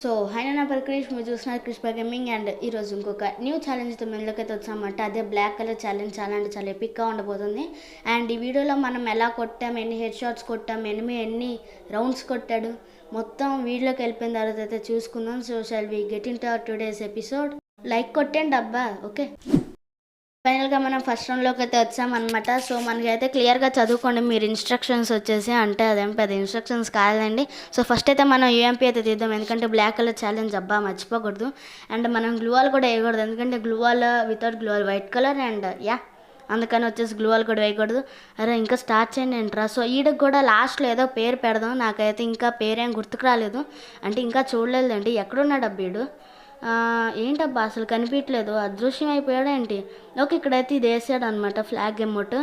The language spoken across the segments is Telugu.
సో హాయ్ నా పేరు క్రిష్, మీరు చూస్తున్నారు క్రిష్ బై గేమింగ్. అండ్ ఈరోజు ఇంకొక న్యూ ఛాలెంజ్తో మెయిన్లోకి వచ్చామంట. అదే బ్లాక్ కలర్ ఛాలెంజ్. చాలా అంటే చాలా ఎపిక్గా ఉండబోతుంది. అండ్ ఈ వీడియోలో మనం ఎలా కొట్టాం, ఎన్ని హెడ్ షాట్స్ కొట్టాం, ఎన్ని రౌండ్స్ కొట్టాడు, మొత్తం వీడియోకి వెళ్ళిపోయిన తర్వాత అయితే చూసుకుందాం. So shall we get in to our today's episode. Like కొట్టండి అబ్బా. ఓకే, ఫైనల్గా మనం ఫస్ట్ రౌండ్లోకి అయితే వచ్చామన్నమాట. సో మనకైతే క్లియర్గా చదువుకోండి మీరు ఇన్స్ట్రక్షన్స్ వచ్చేసి. అంటే అదేం పెద్ద ఇన్స్ట్రక్షన్స్ కాదండి. సో ఫస్ట్ అయితే మనం యూఎంపీ అయితే తీద్దాం, ఎందుకంటే బ్లాక్ కలర్ ఛాలెంజ్ అబ్బా మర్చిపోకూడదు. అండ్ మనం గ్లూవాల్ కూడా వేయకూడదు, ఎందుకంటే gloo wall without gloo wall white colour. And అందుకని వచ్చేసి గ్లూవాల్ కూడా వేయకూడదు. అరే ఇంకా స్టార్ట్ చేయండి ఏంట్రా. సో ఈడకి కూడా లాస్ట్లో ఏదో పేరు పెడదాం. నాకైతే ఇంకా పేరేం గుర్తుకు రాలేదు, అంటే ఇంకా చూడలేదండి. ఎక్కడున్నాడు అబ్బీడు? ఏంటబ్బా అసలు కనిపించలేదు, అదృశ్యం అయిపోయాడేంటి? ఓకే, ఇక్కడైతే ఇది వేసాడు అనమాట, ఫ్లాగ్ ఎమోట్,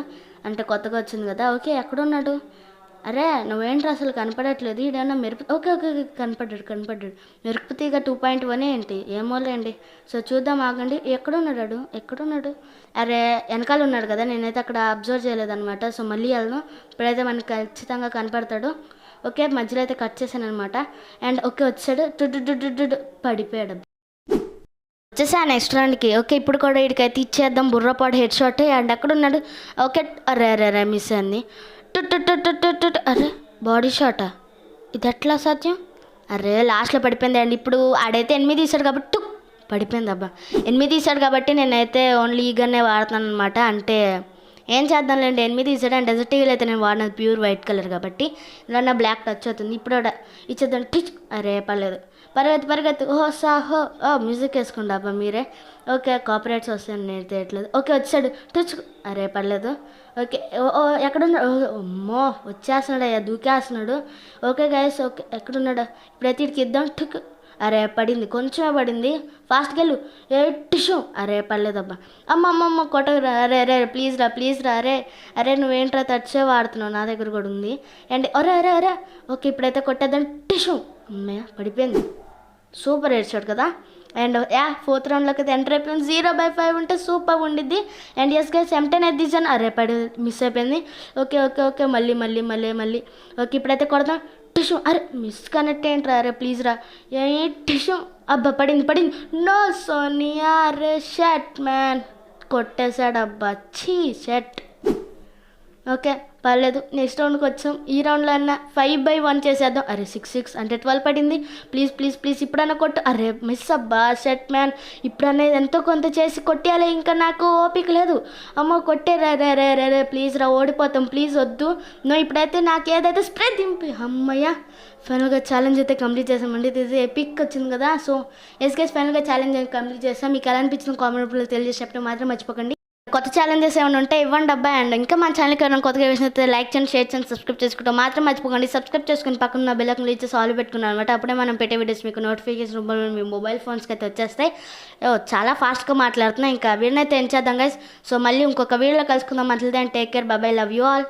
అంటే కొత్తగా వచ్చింది కదా. ఓకే, ఎక్కడున్నాడు? అరే నువ్వేంటి అసలు కనపడట్లేదు. ఈడేమన్నా మెరుపు. ఓకే ఓకే కనపడ్డాడు. మెరుపు తీగ 2.1 ఏంటి? ఏమోలేండి. సో చూద్దాం, ఆగండి. ఎక్కడున్నాడు? అరే వెనకాల ఉన్నాడు కదా, నేనైతే అక్కడ అబ్జర్వ్ చేయలేదన్నమాట. సో మళ్ళీ వెళ్దాం, ఇప్పుడైతే మనకి ఖచ్చితంగా కనపడతాడు. ఓకే, మధ్యలో అయితే కట్ చేశాను అనమాట. అండ్ ఓకే వచ్చాడు, పడిపోయాడు. వచ్చేసా నెక్స్ట్ రౌండ్కి. ఓకే, ఇప్పుడు కూడా వీడికైతే ఇచ్చేద్దాం బుర్రపాటు హెడ్ షాట్. అండ్ అక్కడ ఉన్నాడు. ఓకే, అరే మిస్ అయింది. అరే బాడీ షాటా? ఇది ఎట్లా సాధ్యం? అరే లాస్ట్లో పడిపోయింది. అండ్ ఇప్పుడు ఆడైతే 8 తీసాడు కాబట్టి పడిపోయింది అబ్బా. 8 తీసాడు కాబట్టి నేనైతే ఓన్లీ ఈగర్నే వాడుతున్నాను అనమాట. అంటే ఏం చేద్దాంలేండి, 8 తీసాడు. అండ్ డెజర్ట్ ఈగల్ అయితే నేను వాడినది ప్యూర్ వైట్ కలర్ కాబట్టి ఇలా నా బ్లాక్ టచ్ అవుతుంది. ఇప్పుడు ఇచ్చేద్దాం. టిచ్. అరే పరిగెత్తు. హో మ్యూజిక్ వేసుకుంటా అబ్బా మీరే. ఓకే, కాపరేట్స్ వస్తాయని నేను తీయట్లేదు. ఓకే వచ్చాడు, టచ్. అరే పర్లేదు. ఓకే ఎక్కడున్నాడు? అమ్మో వచ్చేస్తున్నాడు అయ్యా, దూకేస్తున్నాడు. ఓకే గైస్, ఓకే ఎక్కడున్నాడు? ఇప్పుడైతే ఇక్కడికి ఇద్దాం. ఠుక్. అరే పడింది, కొంచెమే పడింది. ఫాస్ట్గా వెళ్ళు. టిష్యూ. అరే పర్లేదబ్బా. అమ్మమ్మ కొట్టకురా. అరే ప్లీజ్ రా. అరే నువ్వేంట్రా టచ్చే వాడుతున్నావు, నా దగ్గర కూడా ఉంది. అండ్ అరే ఓకే, ఇప్పుడైతే కొట్టేద్దాం. టిష్యూ. అమ్మయ్య పడిపోయింది. సూపర్ ఏడ్చాడు కదా. అండ్ ఫోర్త్ రౌండ్లోకి అయితే ఎంటర్ అయిపోయింది. 0/5 ఉంటే సూపర్ ఉండిద్ది. అండ్ ఎస్ గైస్ M10 అయితే తీసాను. అరే మిస్ అయిపోయింది. ఓకే మళ్ళీ. ఓకే ఇప్పుడైతే కొడదాం. టిష్యూ. అరే మిస్ కనెక్ట్ ఏంట్రా? అరే ప్లీజ్ రా. టిష్యూ. అబ్బా పడింది. నో సోనియా. అరే షట్ మ్యాన్, కొట్టేశాడు అబ్బా. చీ షట్. ఓకే పర్లేదు, నెక్స్ట్ రౌండ్కి వచ్చాం. ఈ రౌండ్లో అన్నా 5/1 చేసేద్దాం. అరే 6 అంటే 12 పడింది. ప్లీజ్ ఇప్పుడన్నా కొట్టు. అరే మిస్ అబ్బా షట్ మ్యాన్. ఇప్పుడన్నా ఎంతో కొంత చేసి కొట్టేయాలి, ఇంకా నాకు ఓపిక లేదు. అమ్మో కొట్టే రే ప్లీజ్ రా, ఓడిపోతాం ప్లీజ్ వద్దు. నువ్వు ఇప్పుడైతే నాకు ఏదైతే స్ప్రే దింపి. అమ్మయ్య ఫైనల్గా ఛాలెంజ్ అయితే కంప్లీట్ చేసామండి. ఇది ఎపిక్ వచ్చింది కదా. సో ఎస్కేస్ ఫైనల్గా ఛాలెంజ్ కంప్లీట్ చేస్తాం. మీకు ఎలా అనిపించిన కామెంట్లో తెలియజేసేటప్పుడు మాత్రం మర్చిపోకండి. కొత్త ఛాలెంజెస్ ఏమైనా ఉంటే ఇవ్వండి అబ్బా. అండ్ ఇంకా మన ఛానల్కి ఎవరైనా కొత్తగా వేసినట్టు లైక్ చేయండి, షేర్ చేయండి, సబ్స్క్రైబ్ చేసుకుంటాం మాత్రం మర్చిపోకండి. సబ్స్క్రైబ్ చేసుకుని పక్కన బెల్ ఐకాన్ ఇచ్చి సాల్వ్ పెట్టుకున్నాను అనమాట. అప్పుడే మనం పెట్టే వీడియోస్ మీకు నోటిఫికేషన్ రూపంలో మీ మొబైల్ ఫోన్స్కి అయితే వచ్చేస్తాయి. చాలా ఫాస్ట్గా మాట్లాడుతున్నాయి. ఇంకా వీడినైతే ఏం చేద్దాం గైస్. సో మళ్ళీ ఇంకొక వీడియోలో కలుసుకుందాం. Until then take care, bye bye, love you all.